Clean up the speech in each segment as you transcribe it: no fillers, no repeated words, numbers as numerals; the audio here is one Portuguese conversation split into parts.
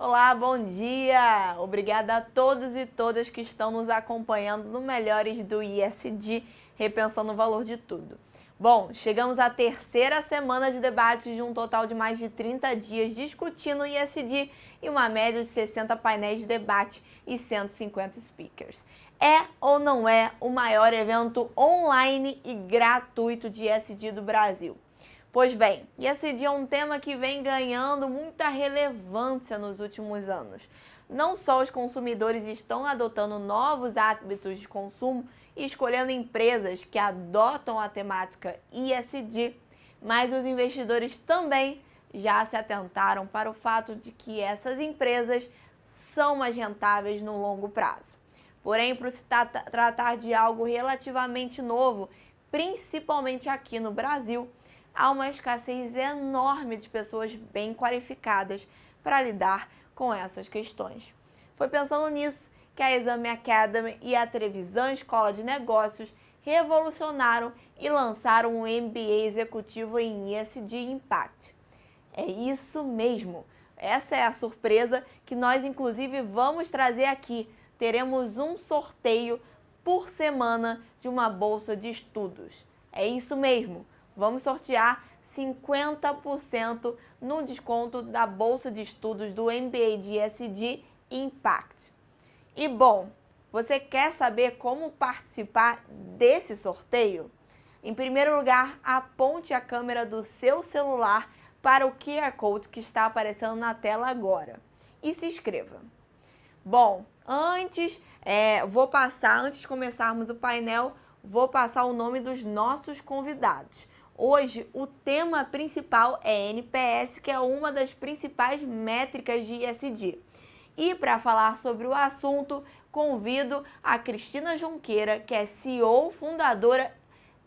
Olá, bom dia! Obrigada a todos e todas que estão nos acompanhando no Melhores do ISD, repensando o valor de tudo. Bom, chegamos à terceira semana de debates de um total de mais de 30 dias discutindo o ISD e uma média de 60 painéis de debate e 150 speakers. É ou não é o maior evento online e gratuito de ISD do Brasil? Pois bem, ISD é um tema que vem ganhando muita relevância nos últimos anos. Não só os consumidores estão adotando novos hábitos de consumo e escolhendo empresas que adotam a temática ISD, mas os investidores também já se atentaram para o fato de que essas empresas são mais rentáveis no longo prazo. Porém, por se tratar de algo relativamente novo, principalmente aqui no Brasil, há uma escassez enorme de pessoas bem qualificadas para lidar com essas questões. Foi pensando nisso que a Exame Academy e a Trevisan Escola de Negócios revolucionaram e lançaram um MBA executivo em ESG Impact. É isso mesmo! Essa é a surpresa que nós, inclusive, vamos trazer aqui. Teremos um sorteio por semana de uma bolsa de estudos. É isso mesmo! Vamos sortear 50% no desconto da bolsa de estudos do MBA de ESG Impact. E bom, você quer saber como participar desse sorteio? Em primeiro lugar, aponte a câmera do seu celular para o QR Code que está aparecendo na tela agora e se inscreva. Bom, antes de começarmos o painel, vou passar o nome dos nossos convidados. Hoje, o tema principal é NPS, que é uma das principais métricas de ISD. E para falar sobre o assunto, convido a Cristina Junqueira, que é CEO fundadora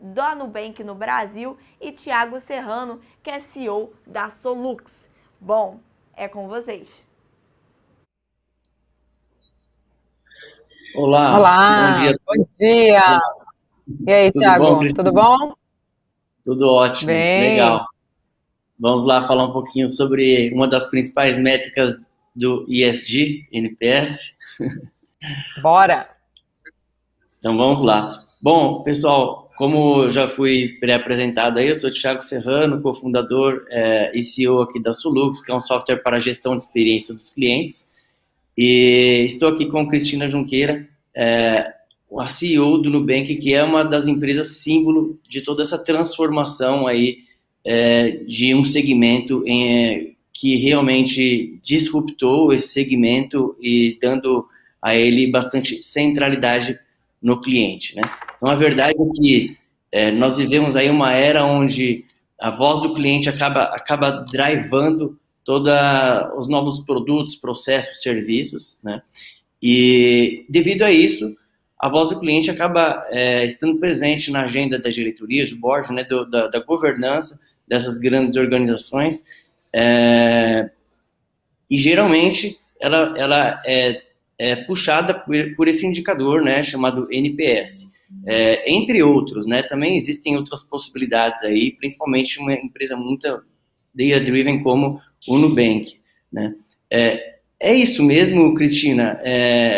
da Nubank no Brasil, e Thiago Serrano, que é CEO da Solux. Bom, é com vocês. Olá, Olá, bom dia. bom dia. E aí, Tudo bom, Thiago, Cristina? tudo bom? Tudo ótimo, Bem, legal. Vamos lá falar um pouquinho sobre uma das principais métricas do ESG, NPS. bora. Então vamos lá. Bom, pessoal, como já fui pré-apresentado aí, eu sou Thiago Serrano, cofundador e CEO aqui da Solux, que é um software para gestão de experiência dos clientes. E estou aqui com Cristina Junqueira, a CEO do Nubank, que é uma das empresas símbolo de toda essa transformação aí de um segmento que realmente disruptou esse segmento e dando a ele bastante centralidade no cliente, né? Então, a verdade é que nós vivemos aí uma era onde a voz do cliente acaba drivando todos os novos produtos, processos, serviços, né? E devido a isso, a voz do cliente acaba estando presente na agenda da diretoria, do board, né, da governança dessas grandes organizações, e geralmente ela é puxada por esse indicador, né, chamado NPS. Entre outros, né, também existem outras possibilidades aí, principalmente uma empresa muito data-driven como o Nubank, né? É isso mesmo, Cristina.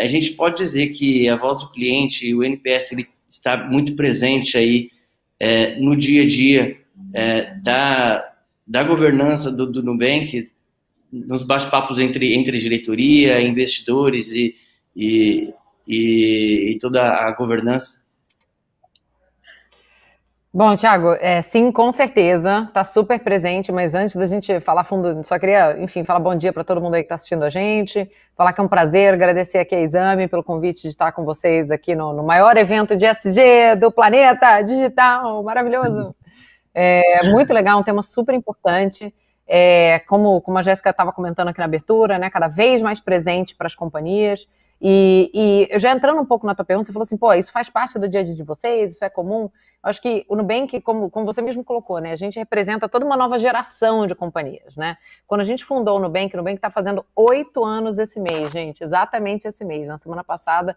A gente pode dizer que a voz do cliente, o NPS, ele está muito presente aí no dia a dia da governança do Nubank, nos bate-papos entre diretoria, investidores e toda a governança. Bom, Thiago, sim, com certeza, está super presente, mas antes da gente falar fundo, só queria, enfim, falar bom dia para todo mundo aí que está assistindo a gente, falar que é um prazer, agradecer aqui a Exame pelo convite de estar com vocês aqui no maior evento de ESG do planeta digital, maravilhoso. Muito legal, um tema super importante, como a Jéssica estava comentando aqui na abertura, né, cada vez mais presente para as companhias, e já entrando um pouco na tua pergunta, você falou assim, pô, isso faz parte do dia a dia de vocês, isso é comum? Acho que o Nubank, como você mesmo colocou, né, a gente representa toda uma nova geração de companhias, né? Quando a gente fundou o Nubank está fazendo 8 anos esse mês, gente, exatamente esse mês, na semana passada,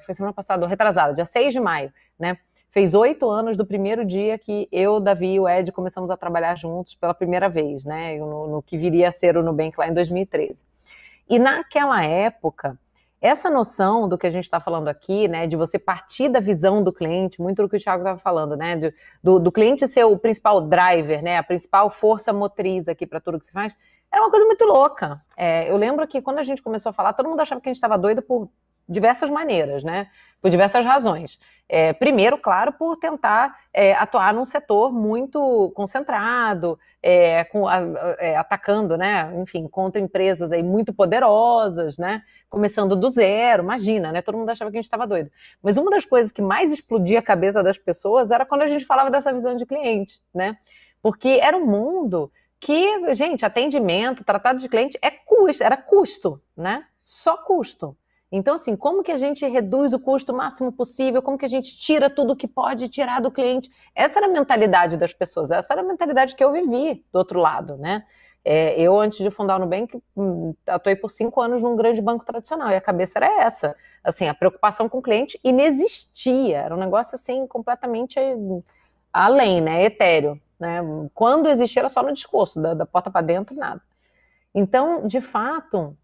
foi semana passada, retrasada, dia 6 de maio, né? fez 8 anos do primeiro dia que eu, Davi e o Ed começamos a trabalhar juntos pela primeira vez, né, no que viria a ser o Nubank lá em 2013. E naquela época, essa noção do que a gente está falando aqui, né, de você partir da visão do cliente, muito do que o Thiago estava falando, né, do cliente ser o principal driver, né, a principal força motriz aqui para tudo que se faz, era uma coisa muito louca. Eu lembro que quando a gente começou a falar, todo mundo achava que a gente estava doido por diversas maneiras, né, por diversas razões. Primeiro, claro, por tentar atuar num setor muito concentrado, atacando, né, enfim, contra empresas aí muito poderosas, né, começando do zero, imagina, né, todo mundo achava que a gente estava doido. Mas uma das coisas que mais explodia a cabeça das pessoas era quando a gente falava dessa visão de cliente, né, porque era um mundo que, gente, atendimento, tratado de cliente era custo, né, só custo. Então, assim, como que a gente reduz o custo o máximo possível? Como que a gente tira tudo que pode tirar do cliente? Essa era a mentalidade das pessoas, essa era a mentalidade que eu vivi do outro lado, né? Eu, antes de fundar o Nubank, atuei por 5 anos num grande banco tradicional, e a cabeça era essa. Assim, a preocupação com o cliente inexistia, era um negócio, assim, completamente além, né? Etéreo, né? Quando existia era só no discurso, da porta para dentro, nada. Então, de fato,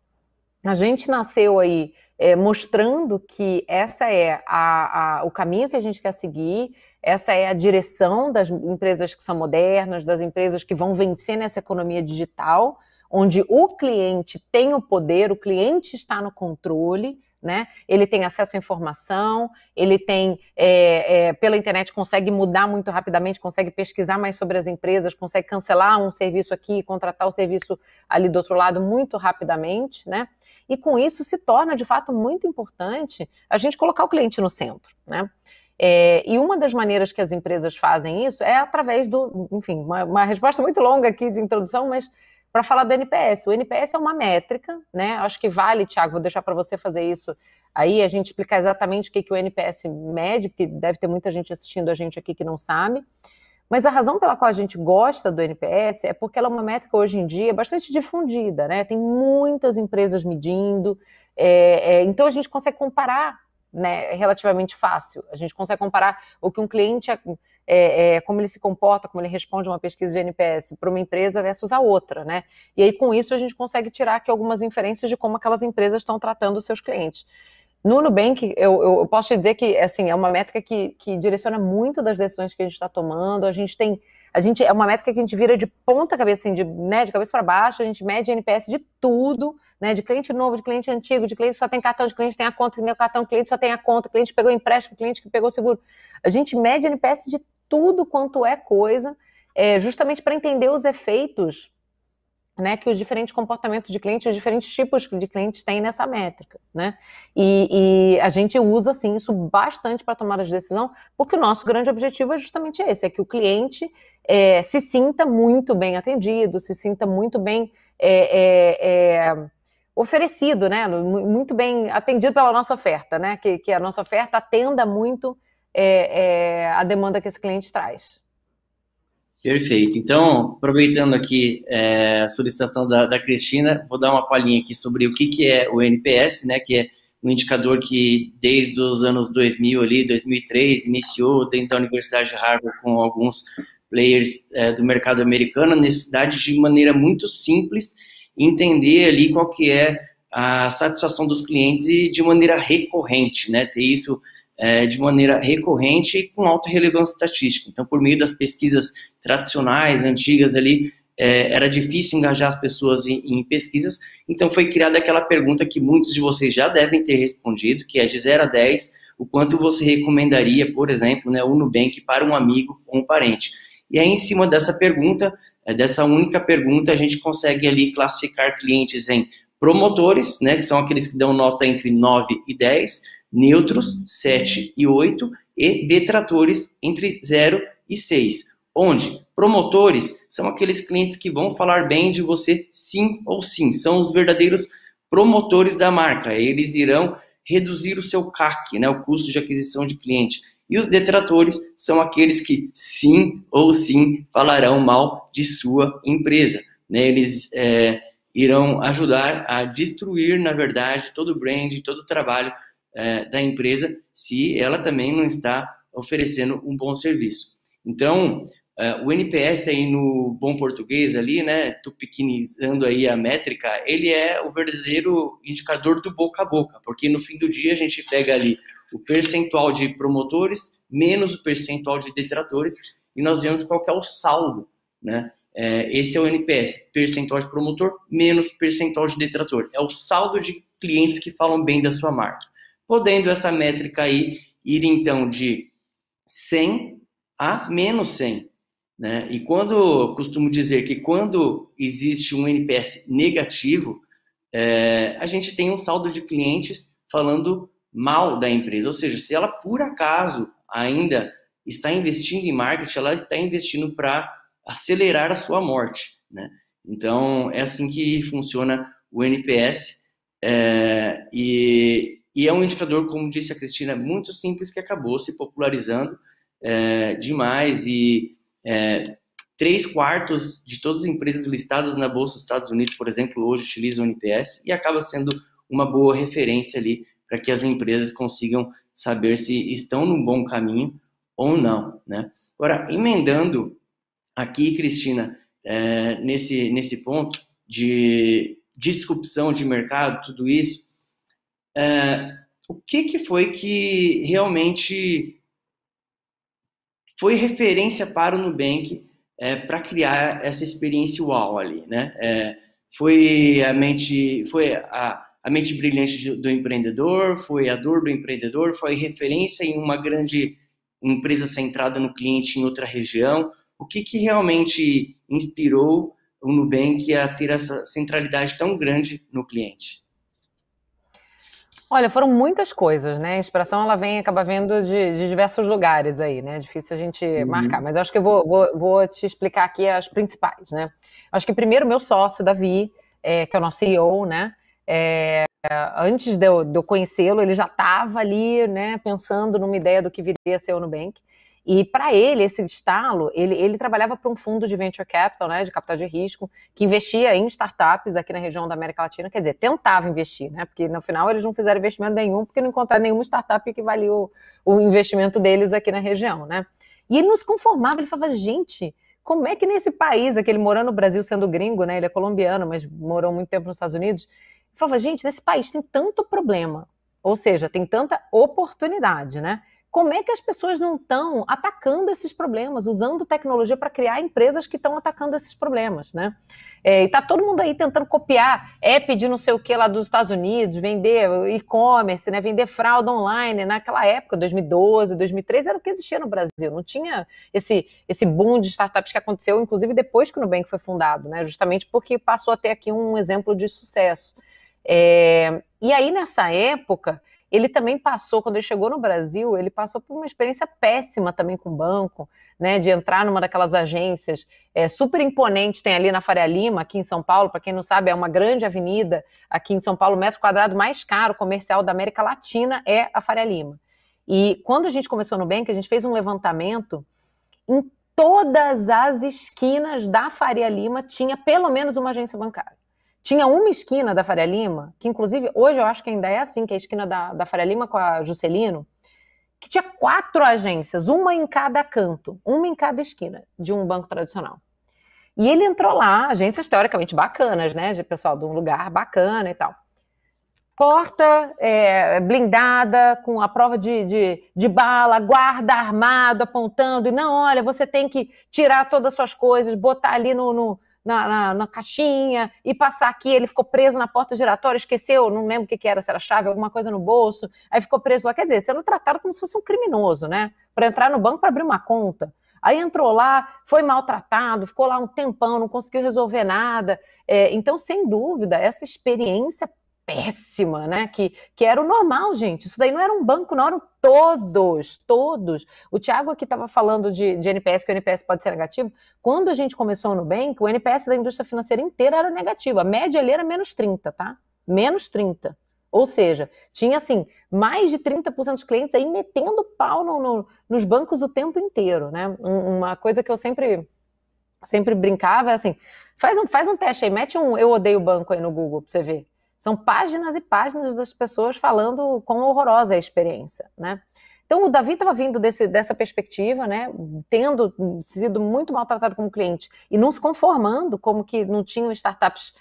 a gente nasceu aí mostrando que essa é o caminho que a gente quer seguir, essa é a direção das empresas que são modernas, das empresas que vão vencer nessa economia digital, onde o cliente tem o poder, o cliente está no controle, né? Ele tem acesso à informação, ele tem, pela internet, consegue mudar muito rapidamente, consegue pesquisar mais sobre as empresas, consegue cancelar um serviço aqui, contratar o serviço ali do outro lado muito rapidamente, né? E com isso se torna, de fato, muito importante a gente colocar o cliente no centro, né? E uma das maneiras que as empresas fazem isso é através enfim, uma resposta muito longa aqui de introdução, mas para falar do NPS. O NPS é uma métrica, né? Acho que vale, Thiago, vou deixar para você fazer isso aí, a gente explicar exatamente o que o NPS mede, porque deve ter muita gente assistindo a gente aqui que não sabe. Mas a razão pela qual a gente gosta do NPS é porque ela é uma métrica hoje em dia bastante difundida, né? Tem muitas empresas medindo, então a gente consegue comparar, né, relativamente fácil. A gente consegue comparar o que um cliente, como ele se comporta, como ele responde a uma pesquisa de NPS para uma empresa versus a outra, né? E aí com isso a gente consegue tirar aqui algumas inferências de como aquelas empresas estão tratando os seus clientes. No Nubank, eu posso te dizer que assim, é uma métrica que direciona muito das decisões que a gente está tomando. É uma métrica que a gente vira de ponta cabeça, assim, né, de cabeça para baixo. A gente mede NPS de tudo, né, de cliente novo, de cliente antigo, de cliente que só tem cartão, de cliente que tem a conta, que tem o cartão, cliente só tem a conta, cliente que pegou empréstimo, cliente que pegou seguro. A gente mede NPS de tudo quanto é coisa, justamente para entender os efeitos, né, que os diferentes comportamentos de clientes, os diferentes tipos de clientes têm nessa métrica, né? E a gente usa, assim, isso bastante para tomar as decisões, porque o nosso grande objetivo é justamente esse, é que o cliente se sinta muito bem atendido, se sinta muito bem oferecido, né? Muito bem atendido pela nossa oferta, né? Que a nossa oferta atenda muito a demanda que esse cliente traz. Perfeito. Então, aproveitando aqui a solicitação da Cristina, vou dar uma palhinha aqui sobre o que é o NPS, né, que é um indicador que desde os anos 2000, ali, 2003, iniciou dentro da Universidade de Harvard com alguns players do mercado americano, a necessidade de maneira muito simples entender ali qual que é a satisfação dos clientes e de maneira recorrente, né, ter isso de maneira recorrente e com alta relevância estatística. Então, por meio das pesquisas tradicionais, antigas ali, era difícil engajar as pessoas em pesquisas, então foi criada aquela pergunta que muitos de vocês já devem ter respondido, que é de 0 a 10, o quanto você recomendaria, por exemplo, né, o Nubank para um amigo ou um parente. E aí, em cima dessa pergunta, dessa única pergunta, a gente consegue ali classificar clientes em promotores, né, que são aqueles que dão nota entre 9 e 10, neutros, 7 e 8, e detratores, entre 0 e 6. Onde promotores são aqueles clientes que vão falar bem de você sim ou sim, são os verdadeiros promotores da marca, eles irão reduzir o seu CAC, né, o custo de aquisição de cliente. E os detratores são aqueles que sim ou sim falarão mal de sua empresa, né, eles irão ajudar a destruir, na verdade, todo o brand, todo o trabalho da empresa, se ela também não está oferecendo um bom serviço. Então, o NPS aí no bom português ali, né, tô pequenizando aí a métrica, ele é o verdadeiro indicador do boca a boca, porque no fim do dia a gente pega ali o percentual de promotores menos o percentual de detratores e nós vemos qual que é o saldo, né? Esse é o NPS, percentual de promotor menos percentual de detrator. É o saldo de clientes que falam bem da sua marca. Podendo essa métrica aí ir então de 100 a menos 100. Né? E eu costumo dizer que quando existe um NPS negativo, a gente tem um saldo de clientes falando mal da empresa. Ou seja, se ela por acaso ainda está investindo em marketing, ela está investindo para acelerar a sua morte. Né? Então, é assim que funciona o NPS. E é um indicador, como disse a Cristina, muito simples que acabou se popularizando demais e 3/4 de todas as empresas listadas na Bolsa dos Estados Unidos, por exemplo, hoje utilizam o NPS e acaba sendo uma boa referência ali para que as empresas consigam saber se estão num bom caminho ou não, né? Agora, emendando aqui, Cristina, nesse ponto de disrupção de mercado, tudo isso, o que foi que realmente foi referência para o Nubank para criar essa experiência uau ali, né? Foi a mente brilhante do empreendedor, foi a dor do empreendedor, foi referência em uma grande empresa centrada no cliente em outra região. O que realmente inspirou o Nubank a ter essa centralidade tão grande no cliente? Olha, foram muitas coisas, né? A inspiração, ela acaba vindo de diversos lugares aí, né? É difícil a gente marcar, mas eu acho que eu vou te explicar aqui as principais, né? Acho que primeiro, meu sócio, Davi, que é o nosso CEO, né? Antes de eu conhecê-lo, ele já estava ali, né, pensando numa ideia do que viria a ser o Nubank. E para ele, esse estalo, ele trabalhava para um fundo de venture capital, né, de capital de risco, que investia em startups aqui na região da América Latina, quer dizer, tentava investir, né, porque no final eles não fizeram investimento nenhum, porque não encontraram nenhuma startup que valia o investimento deles aqui na região, né. E ele não se conformava, ele falava, gente, como é que nesse país, aquele morando no Brasil sendo gringo, né, ele é colombiano, mas morou muito tempo nos Estados Unidos, ele falava, gente, nesse país tem tanto problema, ou seja, tem tanta oportunidade, né? Como é que as pessoas não estão atacando esses problemas, usando tecnologia para criar empresas que estão atacando esses problemas, né? E está todo mundo aí tentando copiar app de não sei o que lá dos Estados Unidos, vender e-commerce, né? Vender fraude online. Naquela época, 2012, 2013, era o que existia no Brasil. Não tinha esse boom de startups que aconteceu, inclusive depois que o Nubank foi fundado, né? Justamente porque passou a ter aqui um exemplo de sucesso. E aí, nessa época, ele também passou, quando ele chegou no Brasil, ele passou por uma experiência péssima também com o banco, né, de entrar numa daquelas agências super imponentes, tem ali na Faria Lima, aqui em São Paulo, para quem não sabe, é uma grande avenida aqui em São Paulo, o metro quadrado mais caro comercial da América Latina é a Faria Lima. E quando a gente começou no Nubank, a gente fez um levantamento, em todas as esquinas da Faria Lima tinha pelo menos uma agência bancária. Tinha uma esquina da Faria Lima, que inclusive hoje eu acho que ainda é assim, que é a esquina da Faria Lima com a Juscelino, que tinha 4 agências, uma em cada canto, uma em cada esquina de um banco tradicional. E ele entrou lá, agências teoricamente bacanas, né, de pessoal de um lugar bacana e tal. Porta blindada, com a prova de bala, guarda armado, apontando, e não, olha, você tem que tirar todas as suas coisas, botar ali na caixinha e passar aqui. Ele ficou preso na porta giratória, esqueceu, não lembro o que era, se era chave, alguma coisa no bolso, aí ficou preso lá, quer dizer, sendo tratado como se fosse um criminoso, né, para entrar no banco para abrir uma conta. Aí entrou lá, foi maltratado, ficou lá um tempão, não conseguiu resolver nada. Então, sem dúvida, essa experiência péssima, né? Que era o normal, gente. Isso daí não era um banco, não, eram todos. O Thiago aqui estava falando de NPS, que o NPS pode ser negativo. Quando a gente começou no Nubank, o NPS da indústria financeira inteira era negativo. A média ali era menos 30, tá? Menos 30. Ou seja, tinha assim, mais de 30% dos clientes aí metendo pau nos bancos o tempo inteiro, né? Uma coisa que eu sempre brincava é assim, faz um teste aí, mete um eu odeio banco aí no Google pra você ver. São páginas e páginas das pessoas falando quão horrorosa é a experiência, né? Então, o Davi estava vindo dessa perspectiva, né, tendo sido muito maltratado como cliente e não se conformando, como que não tinham startups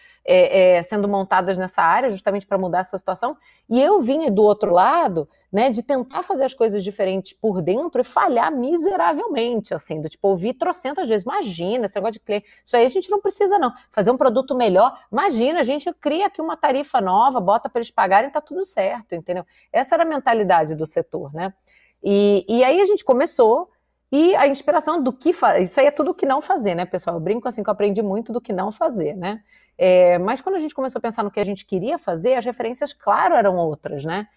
sendo montadas nessa área, justamente para mudar essa situação. E eu vinha do outro lado, né, de tentar fazer as coisas diferentes por dentro e falhar miseravelmente, assim, do tipo, ouvir trocentas vezes, imagina, esse negócio de cliente, isso aí a gente não precisa não, fazer um produto melhor, imagina, a gente cria aqui uma tarifa nova, bota para eles pagarem, tá tudo certo, entendeu? Essa era a mentalidade do setor, né? E aí a gente começou, e a inspiração do que fazer, isso aí é tudo o que não fazer, né, pessoal? Eu brinco assim que eu aprendi muito do que não fazer, né? Mas quando a gente começou a pensar no que a gente queria fazer, as referências, claro, eram outras, né?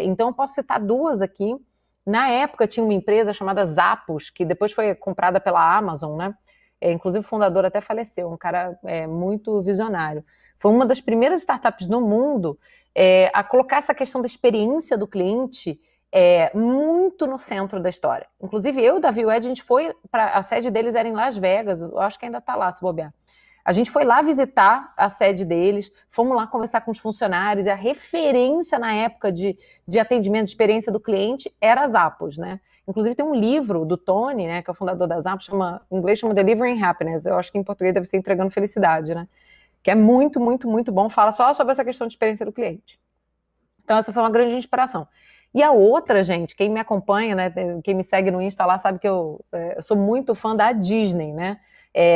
Então eu posso citar duas aqui. Na época tinha uma empresa chamada Zappos, que depois foi comprada pela Amazon, né? Inclusive o fundador até faleceu, um cara muito visionário. Foi uma das primeiras startups no mundo a colocar essa questão da experiência do cliente muito no centro da história. Inclusive eu, Davi e o Ed, a gente foi para a sede deles era em Las Vegas, eu acho que ainda está lá, se bobear. A gente foi lá visitar a sede deles, fomos lá conversar com os funcionários, e a referência na época de atendimento, de experiência do cliente, era a Zappos, né? Inclusive tem um livro do Tony, né, que é o fundador da Zappos, em inglês chama Delivering Happiness, eu acho que em português deve ser Entregando Felicidade, né? Que é muito, muito, muito bom, fala só sobre essa questão de experiência do cliente. Então essa foi uma grande inspiração. E a outra, gente, quem me acompanha, né, quem me segue no Insta lá, sabe que eu sou muito fã da Disney, né?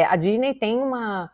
A Disney tem uma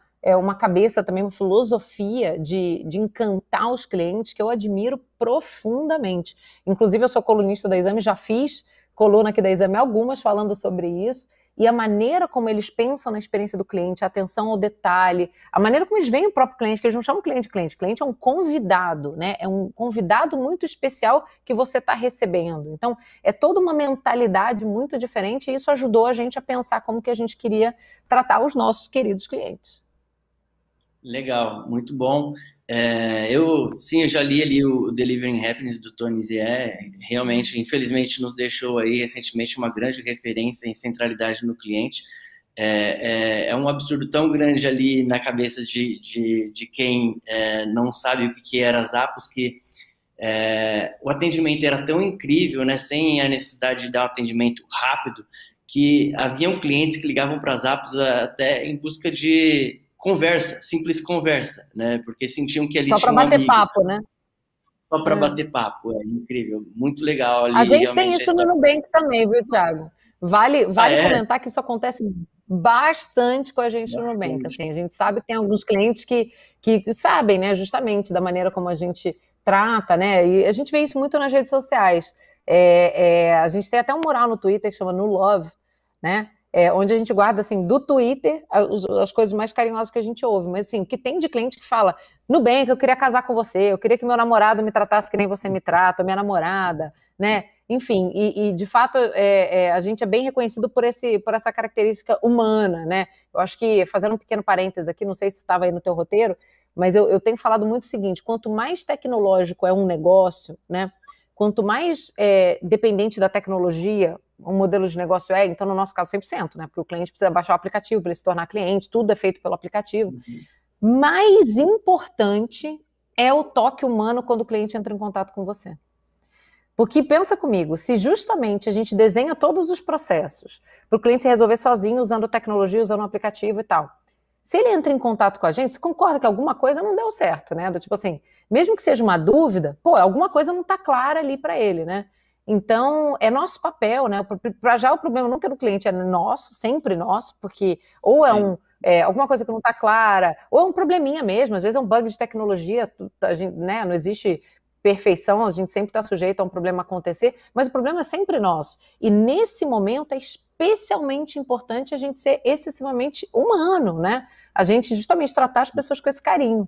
cabeça também, uma filosofia de encantar os clientes que eu admiro profundamente. Inclusive, eu sou colunista da Exame, já fiz coluna aqui da Exame algumas falando sobre isso, e a maneira como eles pensam na experiência do cliente, a atenção ao detalhe, a maneira como eles veem o próprio cliente, que eles não chamam cliente, cliente é um convidado, né? É um convidado muito especial que você está recebendo. Então, é toda uma mentalidade muito diferente, e isso ajudou a gente a pensar como que a gente queria tratar os nossos queridos clientes. Legal, muito bom. Eu já li ali o Delivering Happiness do Tony Zé, realmente, infelizmente, nos deixou aí recentemente uma grande referência em centralidade no cliente. É um absurdo tão grande ali na cabeça de quem não sabe o que era Zappos, que o atendimento era tão incrível, né, sem a necessidade de dar um atendimento rápido, que haviam clientes que ligavam para Zappos até em busca de simples conversa, né? Porque sentiam que ali só tinha para bater papo, né? Só para bater papo, incrível, muito legal ali. A gente tem isso no Nubank também, viu, Thiago? Vale comentar que isso acontece bastante com a gente no Nubank. Assim, a gente sabe que tem alguns clientes que sabem, né, justamente da maneira como a gente trata, né? E a gente vê isso muito nas redes sociais. A gente tem até um mural no Twitter que chama No Love, né? Onde a gente guarda, assim, do Twitter as coisas mais carinhosas que a gente ouve, mas assim, que tem de cliente que fala, Nubank, eu queria casar com você, eu queria que meu namorado me tratasse que nem você me trata, minha namorada, né? Enfim, e de fato a gente é bem reconhecido por essa característica humana, né? Eu acho que, fazendo um pequeno parênteses aqui, não sei se estava aí no teu roteiro, mas eu tenho falado muito o seguinte, quanto mais tecnológico é um negócio, né? Quanto mais dependente da tecnologia um modelo de negócio então no nosso caso 100%, né? Porque o cliente precisa baixar o aplicativo para ele se tornar cliente, tudo é feito pelo aplicativo. Mais importante é o toque humano quando o cliente entra em contato com você. Porque pensa comigo, se justamente a gente desenha todos os processos para o cliente se resolver sozinho, usando tecnologia, usando o aplicativo e tal, se ele entra em contato com a gente, você concorda que alguma coisa não deu certo, né? Do tipo assim, mesmo que seja uma dúvida, alguma coisa não está clara ali para ele, né? Então, é nosso papel, né? Para já o problema nunca é do cliente, é nosso, sempre nosso, porque ou alguma coisa que não está clara, ou é um probleminha mesmo, às vezes é um bug de tecnologia, a gente, né, não existe perfeição, a gente sempre está sujeito a um problema acontecer, mas o problema é sempre nosso. E nesse momento é especialmente importante a gente ser excessivamente humano, né? A gente justamente tratar as pessoas com esse carinho.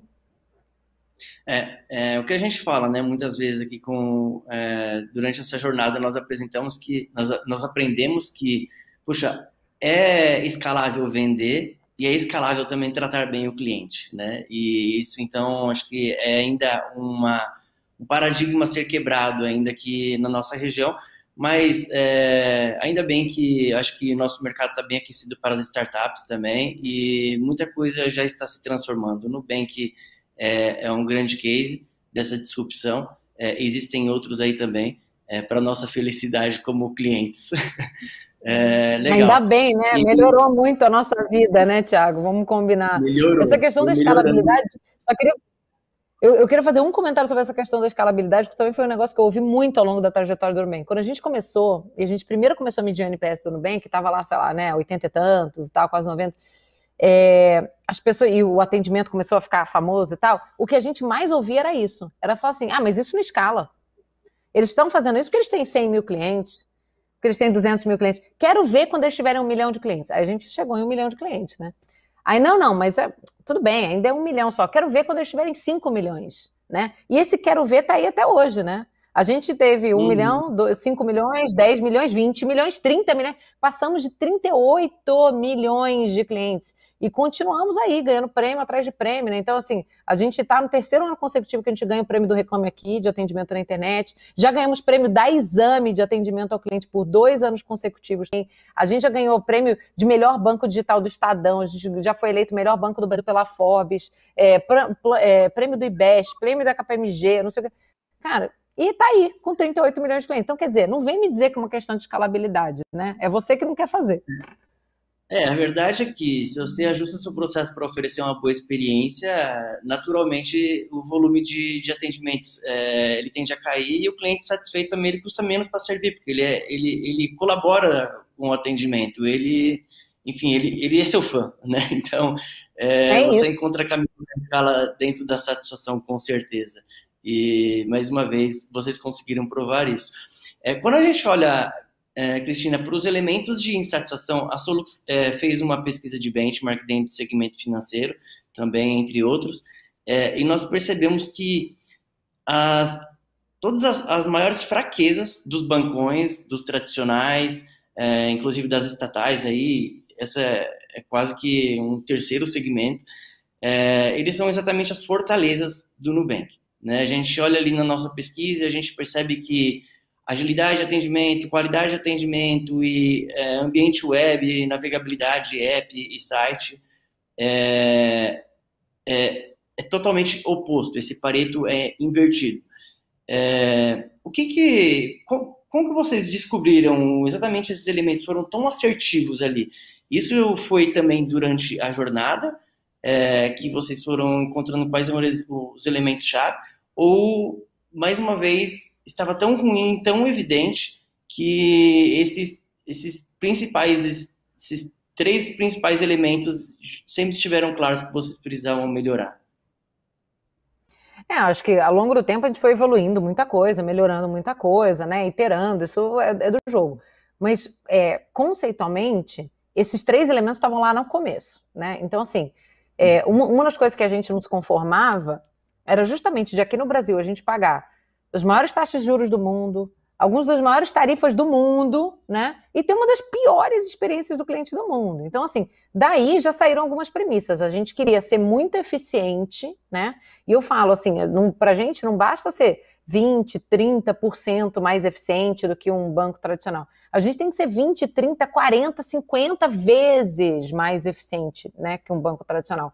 O que a gente fala, né, muitas vezes aqui durante essa jornada nós aprendemos que, puxa, é escalável vender e é escalável também tratar bem o cliente, né? E isso, então, acho que é ainda um paradigma a ser quebrado ainda aqui na nossa região, mas ainda bem que acho que o nosso mercado está bem aquecido para as startups também e muita coisa já está se transformando. O Nubank é um grande case dessa disrupção, existem outros aí também, para nossa felicidade como clientes. Legal. Ainda bem, né? Melhorou muito a nossa vida, né, Thiago? Vamos combinar. Melhorou. Essa questão da escalabilidade, só queria eu queria fazer um comentário sobre essa questão da escalabilidade, porque também foi um negócio que eu ouvi muito ao longo da trajetória do Nubank. Quando a gente começou, e a gente primeiro começou a medir o NPS do Nubank, que estava lá, sei lá, né, 80 e tantos e tal, quase 90, as pessoas, e o atendimento começou a ficar famoso e tal, o que a gente mais ouvia era isso. Era falar assim, mas isso não escala. Eles estão fazendo isso porque eles têm 100 mil clientes, porque eles têm 200 mil clientes. Quero ver quando eles tiverem 1 milhão de clientes. Aí a gente chegou em 1 milhão de clientes, né? Aí, não, mas tudo bem, ainda é 1 milhão só. Quero ver quando eles tiverem 5 milhões, né? E esse quero ver tá aí até hoje, né? A gente teve 1 milhão, 5 milhões, 10 milhões, 20 milhões, 30 milhões. Passamos de 38 milhões de clientes. E continuamos aí, ganhando prêmio atrás de prêmio, né? Então, assim, a gente está no 3º ano consecutivo que a gente ganha o prêmio do Reclame Aqui, de atendimento na internet. Já ganhamos prêmio da Exame de atendimento ao cliente por 2 anos consecutivos. A gente já ganhou o prêmio de melhor banco digital do Estadão, a gente já foi eleito melhor banco do Brasil pela Forbes, prêmio do IBEST, prêmio da KPMG, não sei o que. Cara, e tá aí, com 38 milhões de clientes. Então, quer dizer, não vem me dizer que é uma questão de escalabilidade, né? É você que não quer fazer. A verdade é que se você ajusta seu processo para oferecer uma boa experiência, naturalmente o volume de atendimentos ele tende a cair e o cliente satisfeito também ele custa menos para servir, porque ele colabora com o atendimento, enfim, ele é seu fã, né? Então, você encontra caminho de escala dentro da satisfação, com certeza. E, mais uma vez, vocês conseguiram provar isso. Quando a gente olha... Cristina, para os elementos de insatisfação, a Solux fez uma pesquisa de benchmark dentro do segmento financeiro, também entre outros, e nós percebemos que todas as maiores fraquezas dos bancões, dos tradicionais, inclusive das estatais, aí, essa é quase que um 3º segmento, eles são exatamente as fortalezas do Nubank, né? A gente olha ali na nossa pesquisa e a gente percebe que agilidade de atendimento, qualidade de atendimento e ambiente web, navegabilidade, app e site é totalmente oposto. Esse Pareto é invertido. Como que vocês descobriram exatamente esses elementos? Foram tão assertivos ali? Isso foi também durante a jornada que vocês foram encontrando quais são os elementos-chave? Ou, mais uma vez, estava tão ruim, tão evidente, que esses 3 principais elementos sempre estiveram claros que vocês precisavam melhorar? Acho que ao longo do tempo a gente foi evoluindo muita coisa, melhorando muita coisa, né? Iterando, isso é do jogo. Mas, conceitualmente, esses 3 elementos estavam lá no começo, né? Então, assim, uma das coisas que a gente não se conformava era justamente de aqui no Brasil a gente pagar as maiores taxas de juros do mundo, algumas das maiores tarifas do mundo, né? E ter uma das piores experiências do cliente do mundo. Então, assim, daí já saíram algumas premissas. A gente queria ser muito eficiente, né? E eu falo assim, pra gente não basta ser 20%, 30% mais eficiente do que um banco tradicional. A gente tem que ser 20, 30, 40, 50 vezes mais eficiente, né, que um banco tradicional.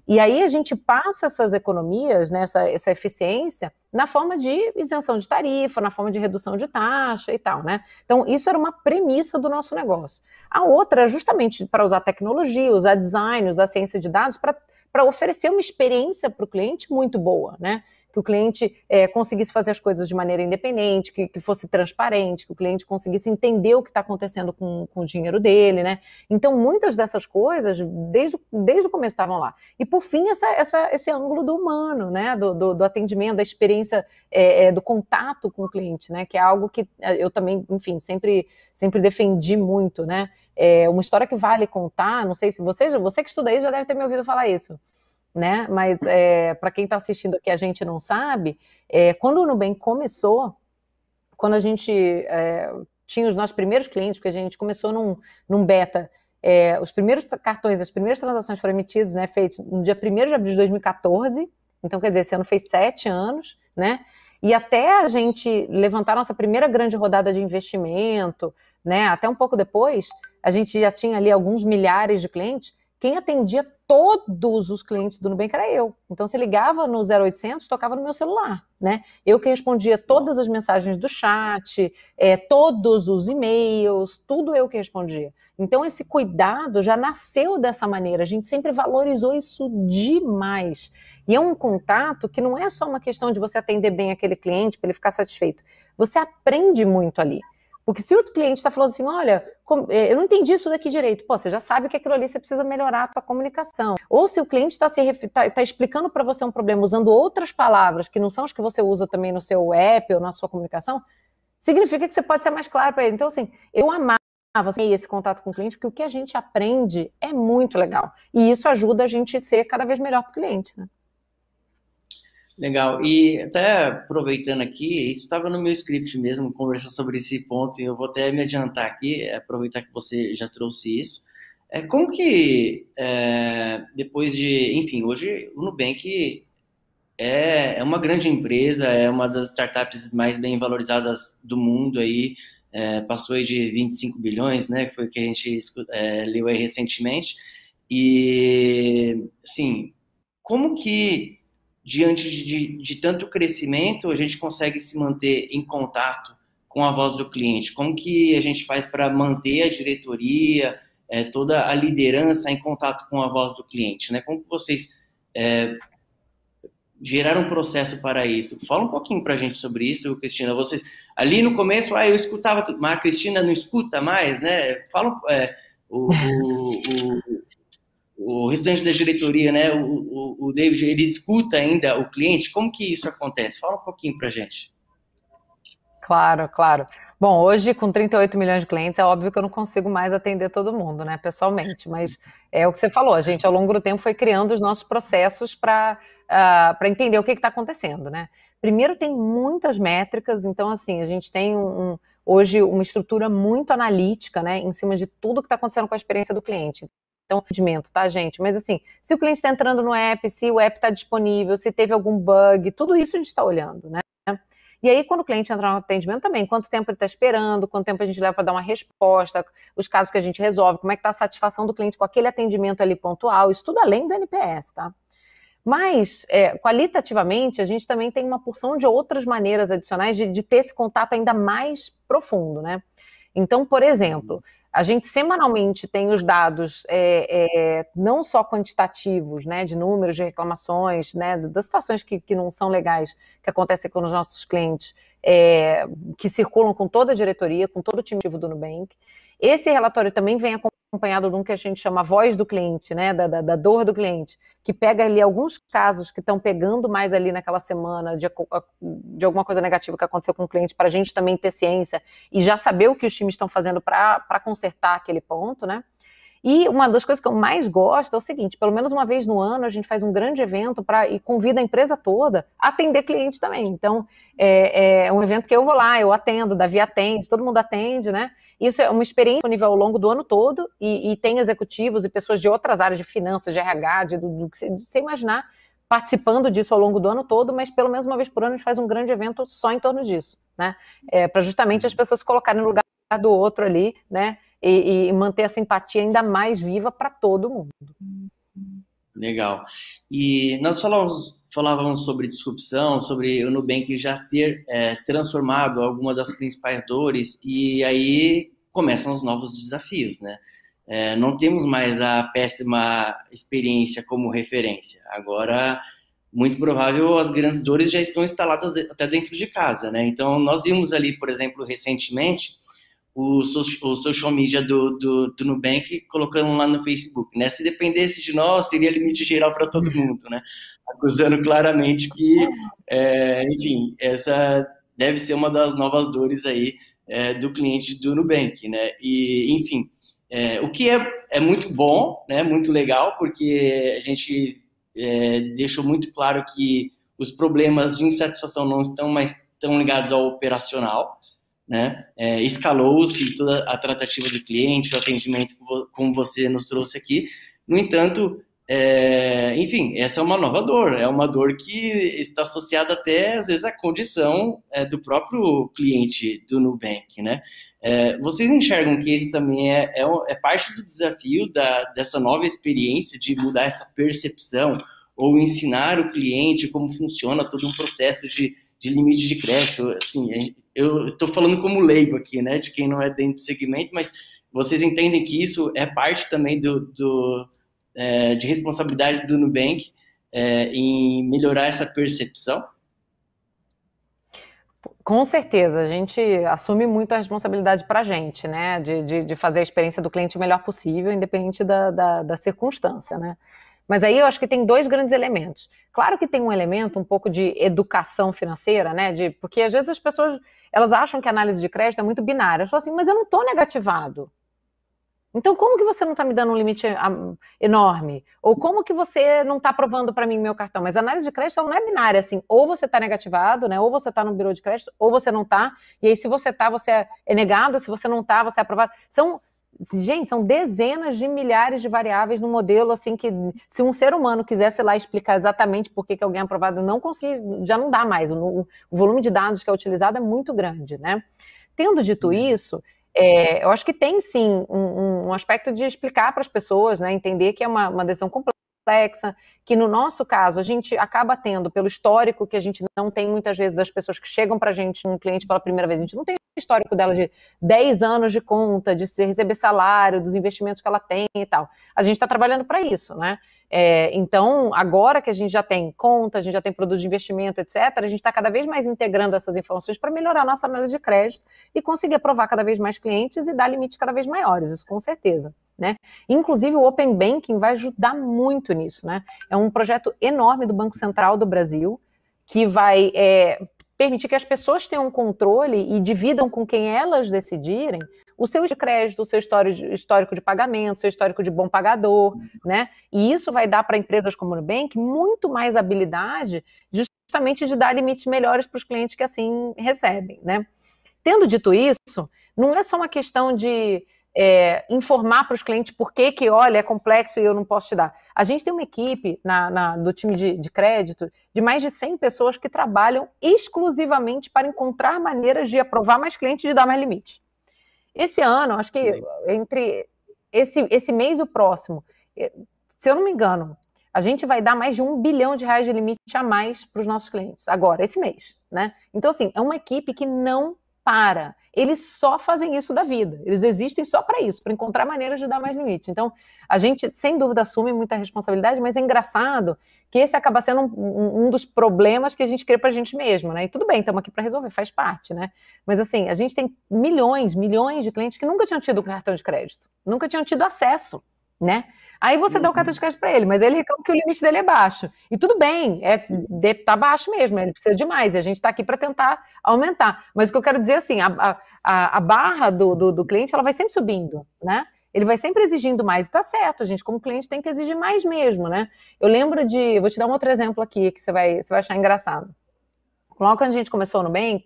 E aí a gente passa essas economias, né, essa eficiência, na forma de isenção de tarifa, na forma de redução de taxa e tal, né? Então, isso era uma premissa do nosso negócio. A outra é justamente para usar tecnologia, usar design, usar ciência de dados para oferecer uma experiência para o cliente muito boa, né? Que o cliente conseguisse fazer as coisas de maneira independente, que fosse transparente, que o cliente conseguisse entender o que está acontecendo com o dinheiro dele, né? Então, muitas dessas coisas, desde o começo, estavam lá. E, por fim, esse ângulo do humano, né? Do atendimento, da experiência, do contato com o cliente, né? Que é algo que eu também, enfim, sempre defendi muito, né? Uma história que vale contar, não sei se você que estuda aí já deve ter me ouvido falar isso, né? Mas para quem está assistindo aqui a gente não sabe, quando o Nubank começou, quando a gente tinha os nossos primeiros clientes, porque a gente começou num beta, os primeiros cartões, as primeiras transações foram emitidas, né, feitos no dia 1º de abril de 2014, então quer dizer, esse ano fez 7 anos, né? E até a gente levantar nossa primeira grande rodada de investimento, né, até um pouco depois, a gente já tinha ali alguns milhares de clientes. quem atendia todos os clientes do Nubank era eu. Então, você ligava no 0800, tocava no meu celular, né? Eu que respondia todas as mensagens do chat, todos os e-mails, tudo eu que respondia. Então, esse cuidado já nasceu dessa maneira. A gente sempre valorizou isso demais. E é um contato que não é só uma questão de você atender bem aquele cliente para ele ficar satisfeito. Você aprende muito ali. Porque se o cliente está falando assim, olha, eu não entendi isso daqui direito, pô, você já sabe que aquilo ali você precisa melhorar a tua comunicação. Ou se o cliente está explicando para você um problema usando outras palavras que não são as que você usa também no seu app ou na sua comunicação, significa que você pode ser mais claro para ele. Então, assim, eu amava esse contato com o cliente, porque o que a gente aprende é muito legal. E isso ajuda a gente a ser cada vez melhor para o cliente, né? Legal. E até aproveitando aqui, isso estava no meu script mesmo, conversar sobre esse ponto, e eu vou até me adiantar aqui, aproveitar que você já trouxe isso. Como que, depois de, enfim, hoje o Nubank é uma grande empresa, é uma das startups mais bem valorizadas do mundo aí, passou aí de 25 bilhões, né, que foi o que a gente leu aí recentemente. E, assim, como que diante de tanto crescimento, a gente consegue se manter em contato com a voz do cliente? Como que a gente faz para manter a diretoria, toda a liderança em contato com a voz do cliente, né? Como que vocês geraram um processo para isso? Fala um pouquinho para a gente sobre isso, Cristina. Vocês, ali no começo, eu escutava tudo, mas a Cristina não escuta mais, né? Fala o restante da diretoria, né, o David, ele escuta ainda o cliente? Como que isso acontece? Fala um pouquinho pra gente. Claro, claro. Bom, hoje com 38 milhões de clientes, é óbvio que eu não consigo mais atender todo mundo, né, pessoalmente, mas é o que você falou, a gente ao longo do tempo foi criando os nossos processos para entender o que está acontecendo, né. Primeiro tem muitas métricas, então assim, a gente tem hoje uma estrutura muito analítica, né, em cima de tudo que está acontecendo com a experiência do cliente. Então, atendimento, tá, gente? Mas assim, se o cliente está entrando no app, se o app está disponível, se teve algum bug, tudo isso a gente está olhando, né? E aí, quando o cliente entra no atendimento também, quanto tempo ele está esperando, quanto tempo a gente leva para dar uma resposta, os casos que a gente resolve, como é que está a satisfação do cliente com aquele atendimento ali pontual, isso tudo além do NPS, tá? Mas, qualitativamente, a gente também tem uma porção de outras maneiras adicionais de ter esse contato ainda mais profundo, né? Então, por exemplo, a gente semanalmente tem os dados não só quantitativos, né, de números de reclamações, né, das situações que não são legais, que acontecem com os nossos clientes, que circulam com toda a diretoria, com todo o time do Nubank. Esse relatório também vem acompanhado de um que a gente chama voz do cliente, né, da dor do cliente, que pega ali alguns casos que estão pegando mais ali naquela semana de alguma coisa negativa que aconteceu com o cliente, para a gente também ter ciência e já saber o que os times estão fazendo para consertar aquele ponto, né? E uma das coisas que eu mais gosto é o seguinte, pelo menos uma vez no ano a gente faz um grande evento e convida a empresa toda a atender cliente também. Então, é um evento que eu vou lá, eu atendo, Davi atende, todo mundo atende, né? Isso é uma experiência disponível ao longo do ano todo e tem executivos e pessoas de outras áreas de finanças, de RH, do que você imaginar, participando disso ao longo do ano todo, mas pelo menos uma vez por ano a gente faz um grande evento só em torno disso, né? Para justamente as pessoas se colocarem no lugar do outro ali, né? E manter essa empatia ainda mais viva para todo mundo. Legal. E nós falávamos sobre disrupção, sobre o Nubank já ter transformado alguma das principais dores, e aí começam os novos desafios, né? Não temos mais a péssima experiência como referência. Agora, muito provável, as grandes dores já estão instaladas até dentro de casa, né? Então, nós vimos ali, por exemplo, recentemente, o social media do Nubank colocando lá no Facebook, né? Se dependesse de nós, seria limite geral para todo mundo, né? Acusando claramente que, enfim, essa deve ser uma das novas dores aí do cliente do Nubank, né? E, enfim, o que é muito bom, né? Muito legal, porque a gente deixou muito claro que os problemas de insatisfação não estão mais tão ligados ao operacional, né? Escalou-se toda a tratativa do cliente, o atendimento como você nos trouxe aqui. No entanto, Enfim, essa é uma nova dor, é uma dor que está associada até, às vezes, à condição do próprio cliente do Nubank, né? Vocês enxergam que esse também é parte do desafio dessa nova experiência de mudar essa percepção ou ensinar o cliente como funciona todo um processo de limite de crédito? Assim, eu estou falando como leigo aqui, né, de quem não é dentro do segmento, mas vocês entendem que isso é parte também de responsabilidade do Nubank em melhorar essa percepção? Com certeza, a gente assume muito a responsabilidade para a gente, né, de fazer a experiência do cliente o melhor possível, independente da circunstância, né. Mas aí eu acho que tem dois grandes elementos. Claro que tem um elemento um pouco de educação financeira, né, porque às vezes as pessoas, elas acham que a análise de crédito é muito binária. Elas falam assim, mas eu não estou negativado. Então, como que você não está me dando um limite enorme? Ou como que você não está aprovando para mim meu cartão? Mas a análise de crédito ela não é binária, assim, ou você está negativado, né? Ou você está no birô de crédito, ou você não está. E aí, se você está, você é negado, se você não está, você é aprovado. Gente, são dezenas de milhares de variáveis no modelo, assim, que se um ser humano quisesse lá explicar exatamente por que alguém é aprovado não consegue, já não dá mais. O volume de dados que é utilizado é muito grande, né? Tendo dito isso, eu acho que tem sim um aspecto de explicar para as pessoas, né, entender que é uma decisão complexa, que no nosso caso a gente acaba tendo, pelo histórico que a gente não tem muitas vezes das pessoas que chegam para a gente, um cliente pela primeira vez, a gente não tem o histórico dela de 10 anos de conta, de receber salário, dos investimentos que ela tem e tal. A gente está trabalhando para isso, né? Então, agora que a gente já tem conta, a gente já tem produto de investimento, etc., a gente está cada vez mais integrando essas informações para melhorar a nossa análise de crédito e conseguir aprovar cada vez mais clientes e dar limites cada vez maiores, isso com certeza, né? Inclusive, o Open Banking vai ajudar muito nisso, né? É um projeto enorme do Banco Central do Brasil que vai permitir que as pessoas tenham controle e dividam com quem elas decidirem o seu de crédito, o seu histórico de pagamento, o seu histórico de bom pagador, né? E isso vai dar para empresas como o Nubank muito mais habilidade justamente de dar limites melhores para os clientes que assim recebem, né? Tendo dito isso, não é só uma questão de informar para os clientes por que, olha, é complexo e eu não posso te dar. A gente tem uma equipe do time de crédito de mais de 100 pessoas que trabalham exclusivamente para encontrar maneiras de aprovar mais clientes e de dar mais limite. Esse ano, acho que entre esse mês e o próximo, se eu não me engano, a gente vai dar mais de R$1 bilhão de limite a mais para os nossos clientes, agora, esse mês, né? Então, assim, é uma equipe que não para. Eles só fazem isso da vida. Eles existem só para isso, para encontrar maneiras de dar mais limite. Então, a gente, sem dúvida, assume muita responsabilidade, mas é engraçado que esse acaba sendo um dos problemas que a gente cria para a gente mesmo, né? E tudo bem, estamos aqui para resolver, faz parte, né? Mas, assim, a gente tem milhões de clientes que nunca tinham tido cartão de crédito, nunca tinham tido acesso, né? Aí você dá o cartão de crédito para ele, mas ele reclama que o limite dele é baixo. E tudo bem, tá baixo mesmo, ele precisa de mais, e a gente está aqui para tentar aumentar. Mas o que eu quero dizer assim, a barra do cliente, ela vai sempre subindo, né? Ele vai sempre exigindo mais, e tá certo, a gente como cliente tem que exigir mais mesmo, né? Eu lembro vou te dar um outro exemplo aqui, que você vai achar engraçado. Logo quando a gente começou no Nubank,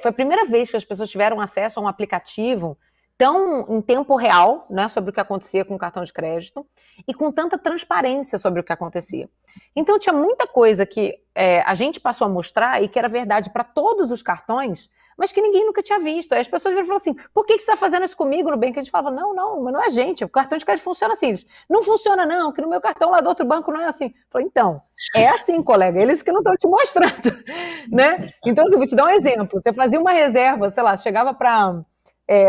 foi a primeira vez que as pessoas tiveram acesso a um aplicativo tão em tempo real, né, sobre o que acontecia com o cartão de crédito e com tanta transparência sobre o que acontecia. Então tinha muita coisa que a gente passou a mostrar e que era verdade para todos os cartões, mas que ninguém nunca tinha visto. Aí as pessoas viram e falaram assim, por que você está fazendo isso comigo, Nubank? A gente falava, não, mas não é gente, o cartão de crédito funciona assim. Eles, não funciona não, que no meu cartão lá do outro banco não é assim. Eu falei, então, é assim, colega, eles que não estão te mostrando, né? Então, assim, vou te dar um exemplo. Você fazia uma reserva, sei lá, chegava para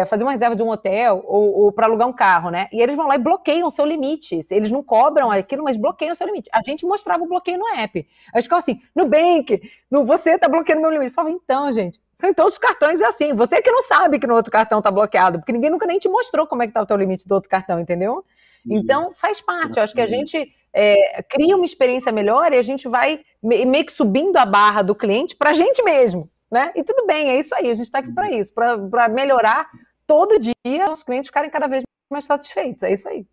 fazer uma reserva de um hotel ou para alugar um carro, né? E eles vão lá e bloqueiam o seu limite. Eles não cobram aquilo, mas bloqueiam o seu limite. A gente mostrava o bloqueio no app. Aí ficava assim, Nubank, você tá bloqueando meu limite. Eu falava, então, gente, são todos os cartões é assim. Você que não sabe que no outro cartão tá bloqueado, porque ninguém nunca nem te mostrou como é que tá o teu limite do outro cartão, entendeu? Então, faz parte. Eu acho que a gente cria uma experiência melhor e a gente vai meio que subindo a barra do cliente pra gente mesmo. Né? E tudo bem, é isso aí, a gente está aqui para isso, para melhorar todo dia os clientes ficarem cada vez mais satisfeitos, é isso aí.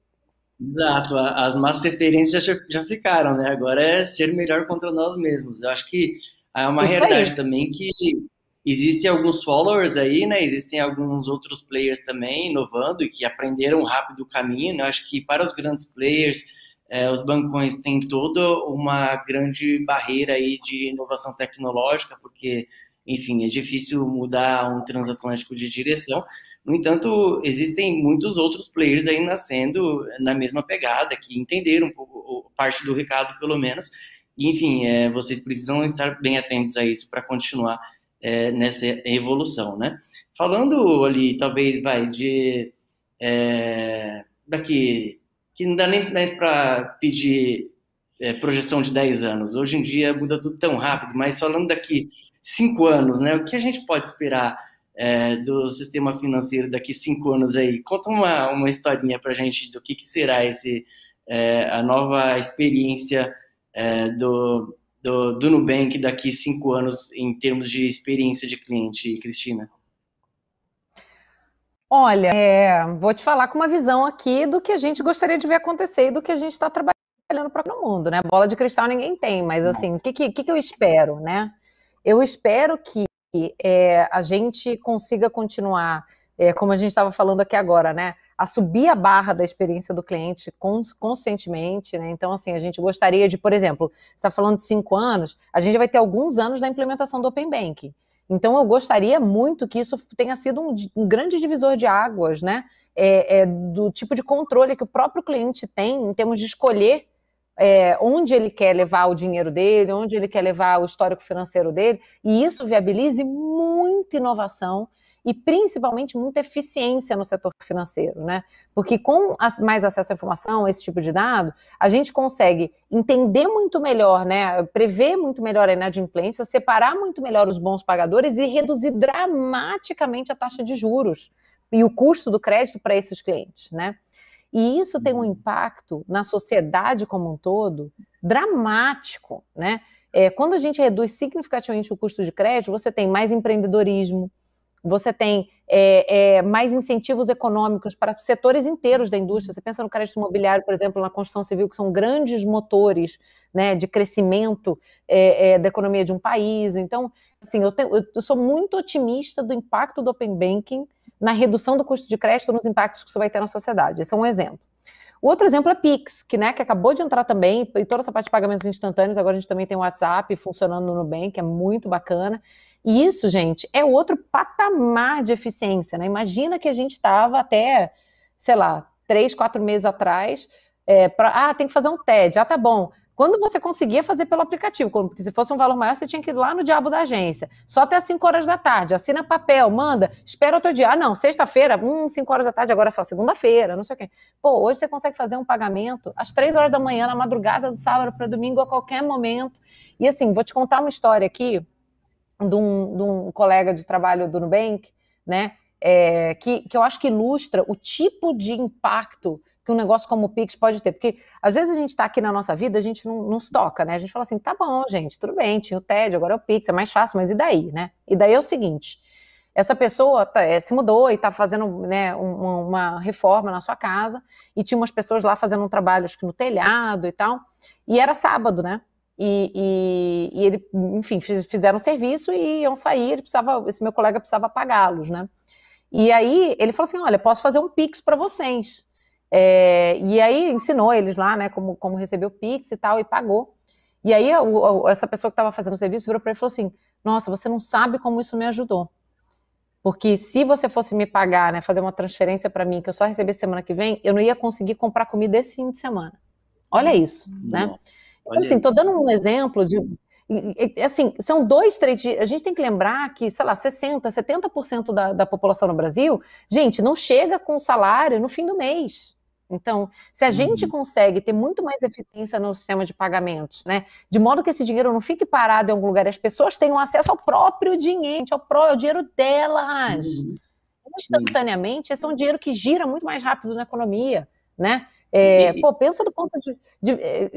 Exato, as más referências já ficaram, né? Agora é ser melhor contra nós mesmos. Eu acho que é uma Isso realidade aí. também que existem alguns followers aí, né? Existem alguns outros players também inovando e que aprenderam rápido o caminho, né? Eu acho que para os grandes players os bancões têm toda uma grande barreira aí de inovação tecnológica, porque, enfim, é difícil mudar um transatlântico de direção. No entanto, existem muitos outros players aí nascendo na mesma pegada, que entenderam um pouco, parte do recado, pelo menos. E, enfim, vocês precisam estar bem atentos a isso para continuar nessa evolução, né? Falando ali, talvez, daqui, que não dá nem para pedir projeção de 10 anos. Hoje em dia muda tudo tão rápido, mas falando daqui 5 anos, né? O que a gente pode esperar do sistema financeiro daqui 5 anos aí? Conta uma historinha para a gente do que será a nova experiência do Nubank daqui 5 anos em termos de experiência de cliente, Cristina. Olha, vou te falar com uma visão aqui do que a gente gostaria de ver acontecer e do que a gente está trabalhando para o mundo, né? Bola de cristal ninguém tem, mas assim, o que eu espero, né? Eu espero que a gente consiga continuar, como a gente estava falando aqui agora, né? A subir a barra da experiência do cliente constantemente, né? Então, assim, a gente gostaria de, por exemplo, você está falando de 5 anos, a gente vai ter alguns anos da implementação do Open Banking. Então, eu gostaria muito que isso tenha sido um grande divisor de águas, né? Do tipo de controle que o próprio cliente tem em termos de escolher onde ele quer levar o dinheiro dele, onde ele quer levar o histórico financeiro dele, e isso viabilize muita inovação e principalmente muita eficiência no setor financeiro, né? Porque com mais acesso à informação, esse tipo de dado, a gente consegue entender muito melhor, né? Prever muito melhor a inadimplência, separar muito melhor os bons pagadores e reduzir dramaticamente a taxa de juros e o custo do crédito para esses clientes, né? E isso tem um impacto na sociedade como um todo dramático, né? Quando a gente reduz significativamente o custo de crédito, você tem mais empreendedorismo, você tem mais incentivos econômicos para setores inteiros da indústria. Você pensa no crédito imobiliário, por exemplo, na construção civil, que são grandes motores, né, de crescimento da economia de um país. Então, assim, eu sou muito otimista do impacto do Open Banking na redução do custo de crédito, nos impactos que isso vai ter na sociedade. Esse é um exemplo. O outro exemplo é Pix, que acabou de entrar também, e toda essa parte de pagamentos instantâneos. Agora a gente também tem o WhatsApp funcionando no Nubank, é muito bacana. E isso, gente, é outro patamar de eficiência, né? Imagina que a gente estava até, sei lá, 3, 4 meses atrás, tem que fazer um TED, tá bom. Quando você conseguia fazer pelo aplicativo, porque se fosse um valor maior, você tinha que ir lá no diabo da agência. Só até 5 horas da tarde, assina papel, manda, espera outro dia. Não, sexta-feira, 5 horas da tarde, agora é só segunda-feira, não sei o quê. Pô, hoje você consegue fazer um pagamento às 3 horas da manhã, na madrugada do sábado para domingo, a qualquer momento. E assim, vou te contar uma história aqui de um colega de trabalho do Nubank, né, que eu acho que ilustra o tipo de impacto que um negócio como o Pix pode ter, porque às vezes a gente está aqui na nossa vida, a gente não se toca, né, a gente fala assim, tá bom, gente, tudo bem, tinha o TED, agora é o Pix, é mais fácil, mas e daí, né? E daí é o seguinte, essa pessoa se mudou e está fazendo, né, uma reforma na sua casa, e tinha umas pessoas lá fazendo um trabalho, acho que no telhado e tal, e era sábado, né? E ele, enfim, fizeram um serviço e iam sair, esse meu colega precisava pagá-los, né? E aí ele falou assim, olha, posso fazer um Pix para vocês. E aí ensinou eles lá, né, como receber o Pix e tal, e pagou. E aí essa pessoa que estava fazendo o serviço virou para ele e falou assim, nossa, você não sabe como isso me ajudou. Porque se você fosse me pagar, né, fazer uma transferência para mim, que eu só recebesse semana que vem, eu não ia conseguir comprar comida esse fim de semana. Olha isso, né? Então, assim, estou dando um exemplo assim, são 2, 3 dias. A gente tem que lembrar que, sei lá, 60%, 70% da população no Brasil, gente, não chega com salário no fim do mês. Então, se a gente consegue ter muito mais eficiência no sistema de pagamentos, né, de modo que esse dinheiro não fique parado em algum lugar, as pessoas tenham acesso ao próprio dinheiro, ao dinheiro delas. Instantaneamente, esse é um dinheiro que gira muito mais rápido na economia, né? Pensa do ponto de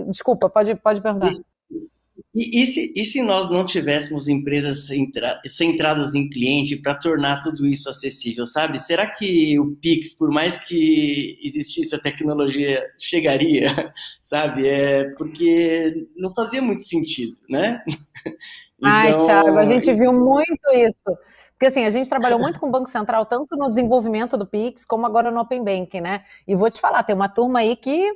desculpa, pode perguntar. E se nós não tivéssemos empresas centradas em cliente para tornar tudo isso acessível, sabe? Será que o Pix, por mais que existisse a tecnologia, chegaria, sabe? Porque não fazia muito sentido, né? Ai, Thiago, a gente viu muito isso. Porque assim, a gente trabalhou muito com o Banco Central, tanto no desenvolvimento do Pix, como agora no Open Banking, né? E vou te falar, tem uma turma aí que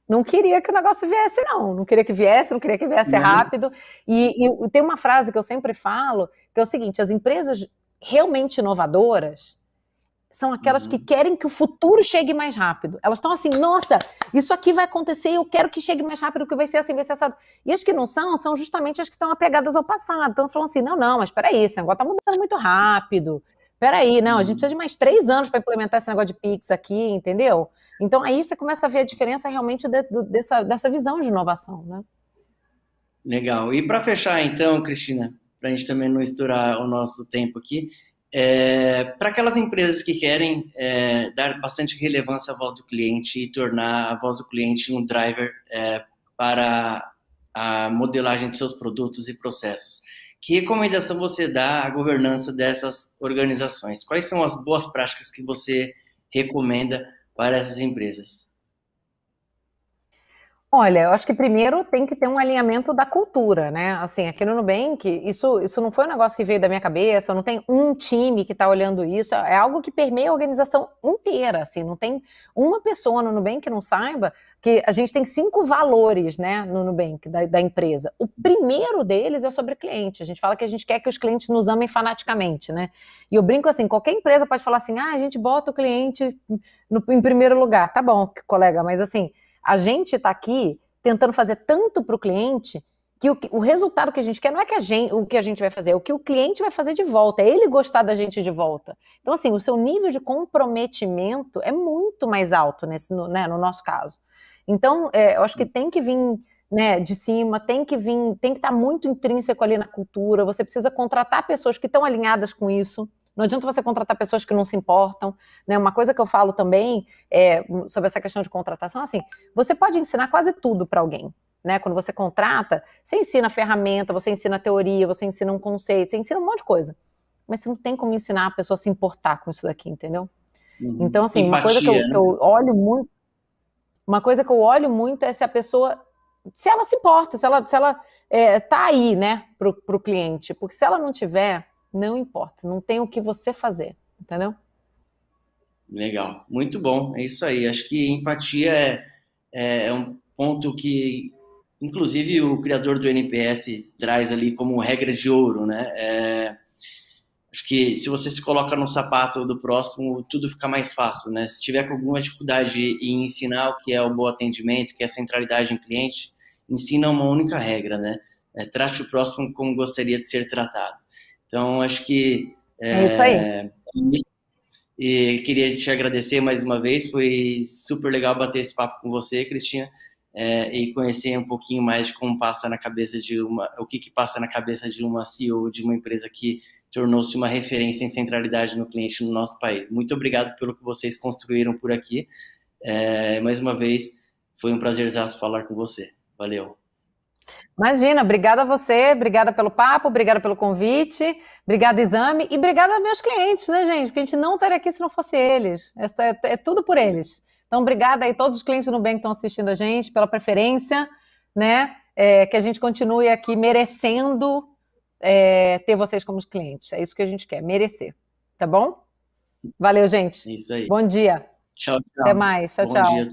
Não queria que o negócio viesse, não. Não queria que viesse, não queria que viesse rápido. E tem uma frase que eu sempre falo, que é o seguinte: as empresas realmente inovadoras são aquelas que querem que o futuro chegue mais rápido. Elas estão assim, nossa, isso aqui vai acontecer, eu quero que chegue mais rápido, que vai ser assim, vai ser assado. E as que não são justamente as que estão apegadas ao passado. Estão falando assim, não, mas peraí, esse negócio está mudando muito rápido. Peraí, não, a gente precisa de mais 3 anos para implementar esse negócio de Pix aqui, entendeu? Então aí você começa a ver a diferença realmente dessa visão de inovação, né? Legal. E para fechar, então, Cristina, para a gente também não estourar o nosso tempo aqui, para aquelas empresas que querem dar bastante relevância à voz do cliente e tornar a voz do cliente um driver para a modelagem de seus produtos e processos, que recomendação você dá à governança dessas organizações? Quais são as boas práticas que você recomenda para essas empresas? Olha, eu acho que primeiro tem que ter um alinhamento da cultura, né? Assim, aqui no Nubank, isso não foi um negócio que veio da minha cabeça, não tem um time que está olhando isso, é algo que permeia a organização inteira, assim, não tem uma pessoa no Nubank que não saiba que a gente tem 5 valores, né, no Nubank, da empresa. O primeiro deles é sobre cliente, a gente fala que a gente quer que os clientes nos amem fanaticamente, né? E eu brinco assim, qualquer empresa pode falar assim, a gente bota o cliente em primeiro lugar, tá bom, colega, mas assim, a gente está aqui tentando fazer tanto para o cliente que o resultado que a gente quer não é o que a gente vai fazer, é o que o cliente vai fazer de volta, é ele gostar da gente de volta. Então, assim, o seu nível de comprometimento é muito mais alto no nosso caso. Então, eu acho que tem que vir, né, de cima, tem que estar muito intrínseco ali na cultura, você precisa contratar pessoas que estão alinhadas com isso. Não adianta você contratar pessoas que não se importam, né? Uma coisa que eu falo também sobre essa questão de contratação, assim, você pode ensinar quase tudo para alguém, né? Quando você contrata, você ensina a ferramenta, você ensina a teoria, você ensina um conceito, você ensina um monte de coisa. Mas você não tem como ensinar a pessoa a se importar com isso daqui, entendeu? Então, assim, uma coisa que eu olho muito, é se a pessoa, se ela se importa, se ela tá aí, né, pro cliente, porque se ela não tiver, não importa, não tem o que você fazer, entendeu? Legal, muito bom, é isso aí. Acho que empatia é um ponto que, inclusive, o criador do NPS traz ali como regra de ouro, né? Acho que se você se coloca no sapato do próximo, tudo fica mais fácil, né? Se tiver com alguma dificuldade em ensinar o que é o bom atendimento, que é a centralidade em cliente, ensina uma única regra, né? Trate o próximo como gostaria de ser tratado. Então, acho que É isso aí. e queria te agradecer mais uma vez, foi super legal bater esse papo com você, Cristina, e conhecer um pouquinho mais de como passa na cabeça o que passa na cabeça de uma CEO de uma empresa que tornou-se uma referência em centralidade no cliente no nosso país. Muito obrigado pelo que vocês construíram por aqui. Mais uma vez, foi um prazerzaço falar com você. Valeu. Imagina, obrigada a você, obrigada pelo papo, obrigada pelo convite, obrigada, Exame, e obrigada aos meus clientes, né, gente? Porque a gente não estaria aqui se não fosse eles. É tudo por eles. Então, obrigada aí a todos os clientes do Nubank que estão assistindo a gente, pela preferência, né? Que a gente continue aqui merecendo ter vocês como clientes. É isso que a gente quer, merecer. Tá bom? Valeu, gente. É isso aí. Bom dia. Tchau, tchau. Até mais. Tchau, Bom tchau. dia.